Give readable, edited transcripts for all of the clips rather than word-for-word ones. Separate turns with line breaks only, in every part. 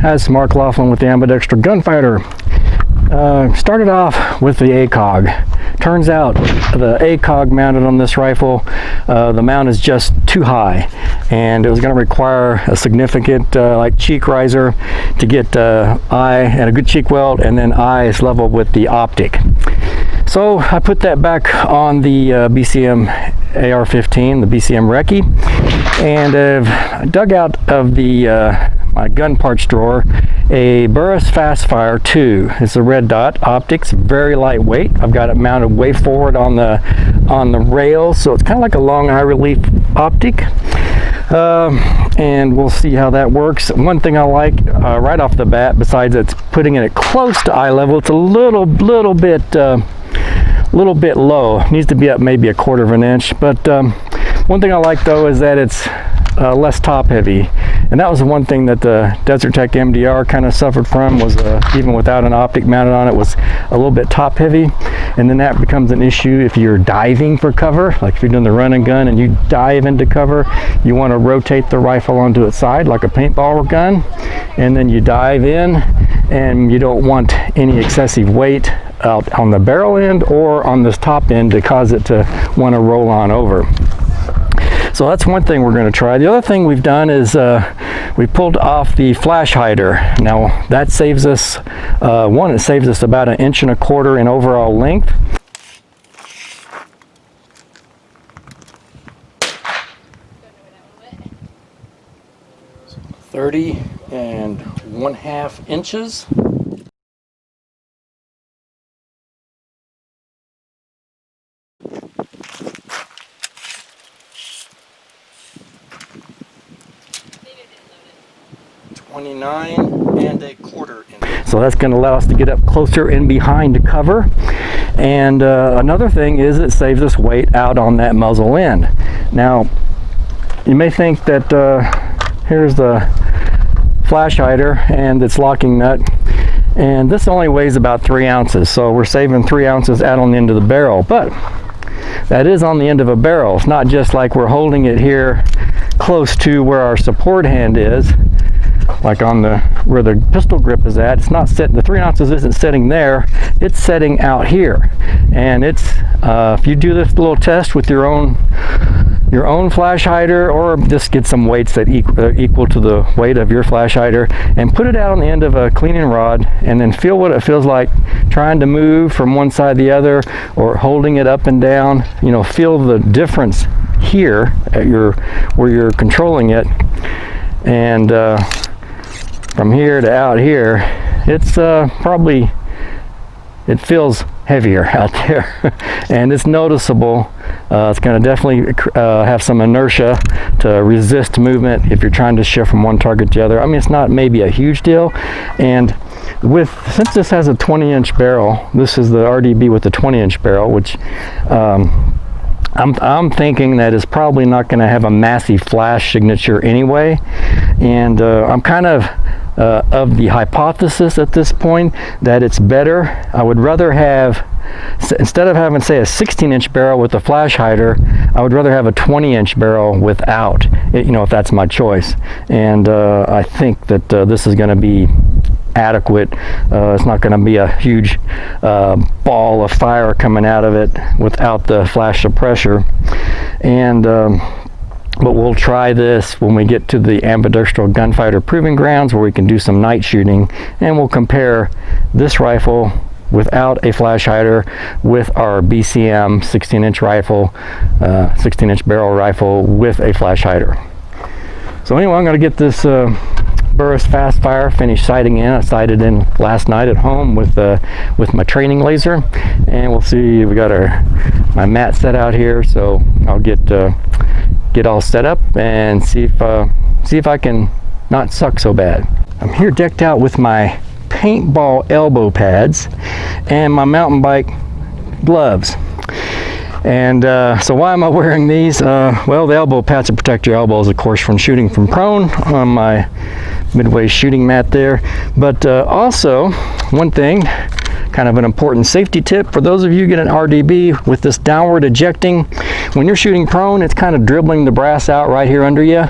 That's Mark Laughlin with the Ambidextrous Gunfighter. Started off with the ACOG. Turns out the ACOG mounted on this rifle, the mount is just too high, and it was going to require a significant like cheek riser to get eye and a good cheek weld, and then eyes level with the Optic. So I put that back on the BCM AR-15, the BCM Recce, and I've dug out of the my gun parts drawer a Burris Fast Fire II. It's a red dot optics, very lightweight. I've got it mounted way forward on the rail, so it's kind of like a long eye relief optic. And we'll see how that works. One thing I like right off the bat, besides it's putting it close to eye level, it's a little bit low. It needs to be up maybe 1/4 of an inch. But one thing I like though is that it's less top heavy, and that was the one thing that the Desert Tech MDR kind of suffered from, was even without an optic mounted on it, was a little bit top heavy, and then that becomes an issue if you're diving for cover. Like if you're doing the run and gun and you dive into cover, you want to rotate the rifle onto its side like a paintball gun, and then you dive in, and you don't want any excessive weight out on the barrel end or on this top end to cause it to want to roll on over. So that's one thing we're going to try. The other thing we've done is we pulled off the flash hider. Now that saves us, it saves us about 1 1/4 inches in overall length. So 30 1/2 inches. $29 1/4 inches. So that's going to allow us to get up closer in behind the cover. And another thing is it saves us weight out on that muzzle end. Now, you may think that here's the flash hider and its locking nut, and this only weighs about 3 ounces. So we're saving 3 ounces out on the end of the barrel, but that is on the end of a barrel. It's not just like we're holding it here close to where our support hand is, like on where the pistol grip is at. It's not sitting, the 3 ounces isn't sitting there, it's setting out here. And it's if you do this little test with your own flash hider, or just get some weights that equal to the weight of your flash hider and put it out on the end of a cleaning rod, and then feel what it feels like trying to move from one side to the other or holding it up and down. You know, feel the difference here at where you're controlling it, and from here to out here, it's probably, it feels heavier out there, and it's noticeable. It's going to definitely have some inertia to resist movement if you're trying to shift from one target to the other. I mean, it's not maybe a huge deal, and since this has a 20-inch barrel, this is the RDB with the 20-inch barrel, which I'm thinking that it's probably not going to have a massive flash signature anyway, and I'm kind of the hypothesis at this point that it's better. I would rather have, instead of having, say, a 16-inch barrel with a flash hider, I would rather have a 20-inch barrel without it, you know, if that's my choice. And I think that this is going to be adequate. It's not going to be a huge ball of fire coming out of it without the flash suppressor. And but we'll try this when we get to the Ambidextrous Gunfighter Proving Grounds, where we can do some night shooting, and we'll compare this rifle without a flash hider with our BCM 16-inch rifle, 16-inch barrel rifle with a flash hider. So anyway, I'm going to get this Burris Fast Fire finished sighting in. I sighted in last night at home with my training laser, and we'll see. We got my mat set out here, so I'll get all set up and see if I can not suck so bad. I'm here decked out with my paintball elbow pads and my mountain bike gloves. And so why am I wearing these? Well, the elbow pads to protect your elbows, of course, from shooting from prone on my midway shooting mat there. But also, one thing, kind of an important safety tip for those of you who get an RDB with this downward ejecting. When you're shooting prone, it's kind of dribbling the brass out right here under you,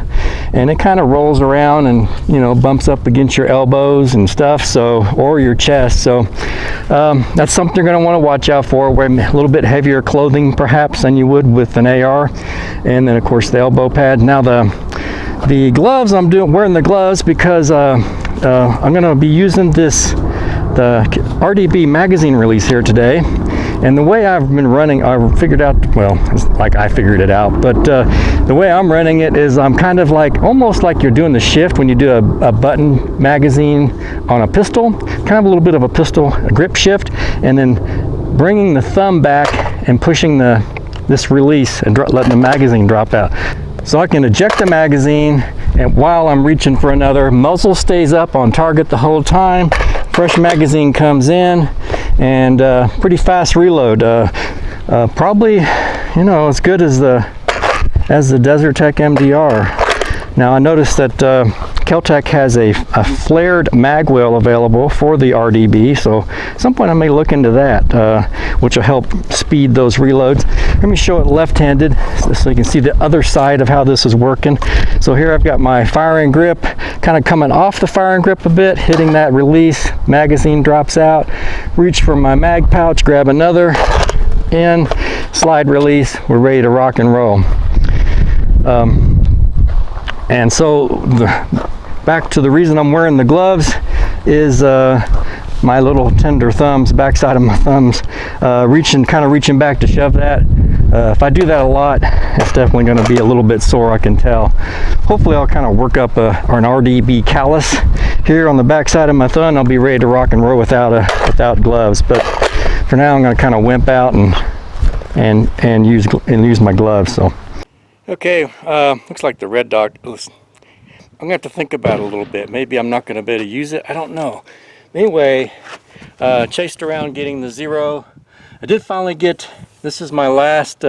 and it kind of rolls around and, you know, bumps up against your elbows and stuff, so, or your chest. So that's something you're going to want to watch out for. Wear a little bit heavier clothing perhaps than you would with an AR, and then of course the elbow pad. Now the gloves, I'm wearing the gloves because I'm going to be using the RDB magazine release here today. And the way I've been running, I figured out, well, it's like I figured it out, but the way I'm running it is I'm kind of like, almost like you're doing the shift when you do a button magazine on a pistol, kind of a little bit of a pistol grip shift, and then bringing the thumb back and pushing this release and letting the magazine drop out. So I can eject the magazine, and while I'm reaching for another, muzzle stays up on target the whole time, fresh magazine comes in, and pretty fast reload. Probably, you know, as good as the DesertTech MDR. Now I noticed that KelTec has a flared mag wheel available for the RDB, so at some point I may look into that, which will help speed those reloads. Let me show it left-handed so you can see the other side of how this is working. So here I've got my firing grip kind of coming off the firing grip a bit, hitting that release, magazine drops out, reach for my mag pouch, grab another, in, slide release, we're ready to rock and roll. And so back to the reason I'm wearing the gloves is my little tender thumbs, backside of my thumbs, kind of reaching back to shove that. If I do that a lot, it's definitely going to be a little bit sore, I can tell. Hopefully I'll kind of work up an RDB callus here on the backside of my thumb. I'll be ready to rock and roll without gloves. But for now I'm going to kind of wimp out and use my gloves. So. Okay, looks like the red dot. I'm gonna have to think about it a little bit. Maybe I'm not gonna be able to use it. I don't know. Anyway, chased around getting the 0. I did finally get. This is my last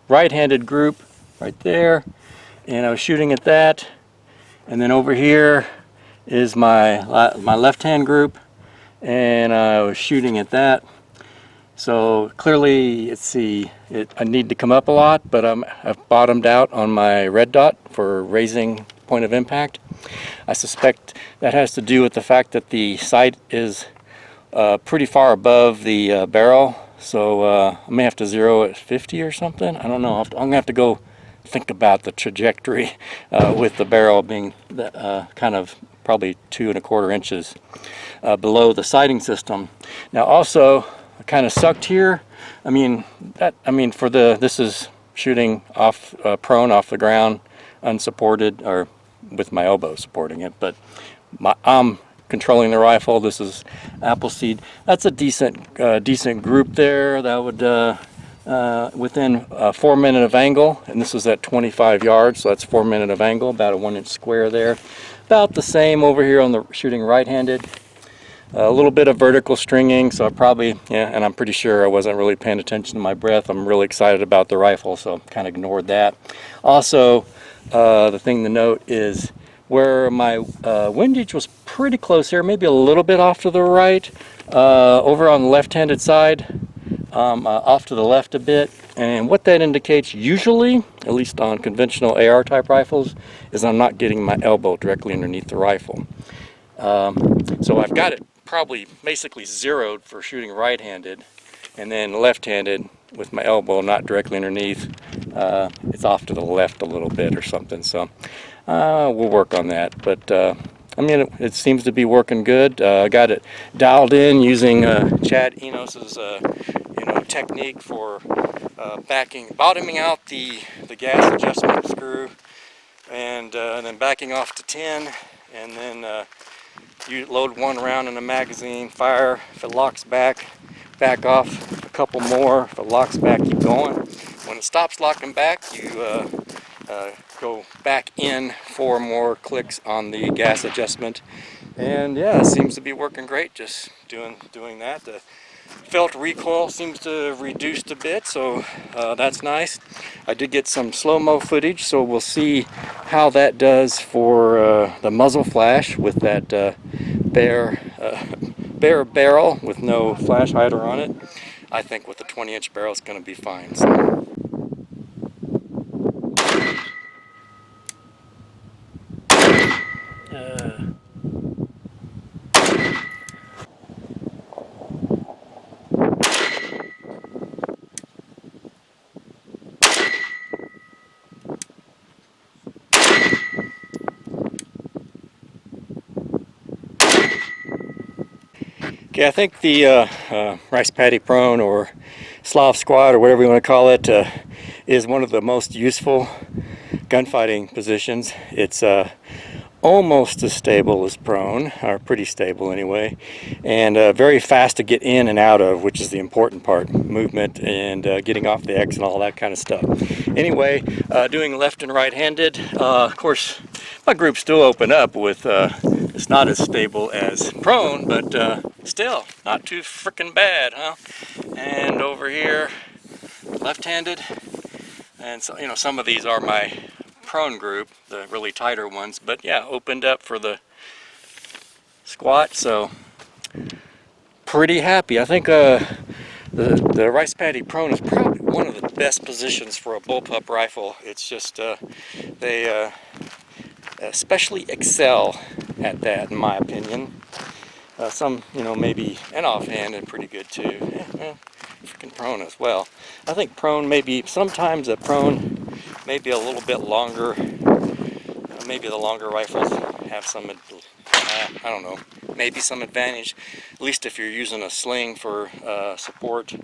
right-handed group right there, and I was shooting at that. And then over here is my left-hand group, and I was shooting at that. So clearly, let's see, I need to come up a lot, but I've bottomed out on my red dot for raising point of impact. I suspect that has to do with the fact that the sight is pretty far above the barrel, so I may have to zero at 50 or something. I don't know. I'm going to have to go think about the trajectory with the barrel being kind of probably 2 1/4 inches below the sighting system. Now also, I kind of sucked here. This is shooting off prone off the ground, unsupported, or with my elbow supporting it. But I'm controlling the rifle. This is Appleseed. That's a decent group there. That would within 4 minutes of angle, and this is at 25 yards, so that's 4 minutes of angle, about a 1-inch square there. About the same over here on the shooting right-handed. A little bit of vertical stringing, so I probably, and I'm pretty sure I wasn't really paying attention to my breath. I'm really excited about the rifle, so kind of ignored that. Also, the thing to note is where my windage was pretty close here, maybe a little bit off to the right, over on the left-handed side, off to the left a bit. And what that indicates usually, at least on conventional AR type rifles, is I'm not getting my elbow directly underneath the rifle. So I've got it probably basically zeroed for shooting right-handed, and then left-handed with my elbow not directly underneath. It's off to the left a little bit or something, so we'll work on that. But it seems to be working good. I got it dialed in using Chad Enos's technique for bottoming out the gas adjustment screw, and then backing off to 10, and then you load 1 round in a magazine, fire. If it locks back, back off a couple more. If it locks back, keep going. When it stops locking back, you go back in 4 more clicks on the gas adjustment. And yeah, it seems to be working great, just doing that. The felt recoil seems to have reduced a bit, so that's nice. I did get some slow-mo footage, so we'll see how that does for the muzzle flash with that bare barrel with no flash hider on it. I think with the 20-inch barrel it's going to be fine. So. Okay, I think the rice paddy prone or Slav squat or whatever you want to call it is one of the most useful gunfighting positions. It's almost as stable as prone, or pretty stable anyway, and very fast to get in and out of, which is the important part, movement and getting off the X and all that kind of stuff. Anyway, doing left and right handed, of course my groups still open up with it's not as stable as prone, but still not too freaking bad, huh? And over here left-handed, and so, you know, some of these are my prone group, the really tighter ones, but yeah, opened up for the squat, so pretty happy. I think the rice paddy prone is probably one of the best positions for a bullpup rifle. It's just they especially excel at that, in my opinion. Some, you know, maybe an offhand and pretty good too. Freaking prone as well. I think prone maybe sometimes a prone maybe a little bit longer. Maybe the longer rifles have some, I don't know, maybe some advantage, at least if you're using a sling for support.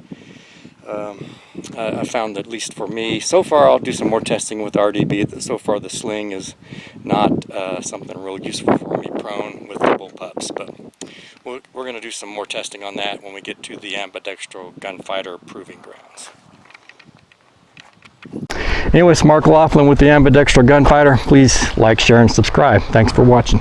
I found that, at least for me, so far I'll do some more testing with RDB, that so far the sling is not something real useful for me prone with the bullpups, but we're going to do some more testing on that when we get to the ambidextro gunfighter proving grounds. Anyway, it's Mark Laughlin with the Ambidextro Gunfighter. Please like, share, and subscribe. Thanks for watching.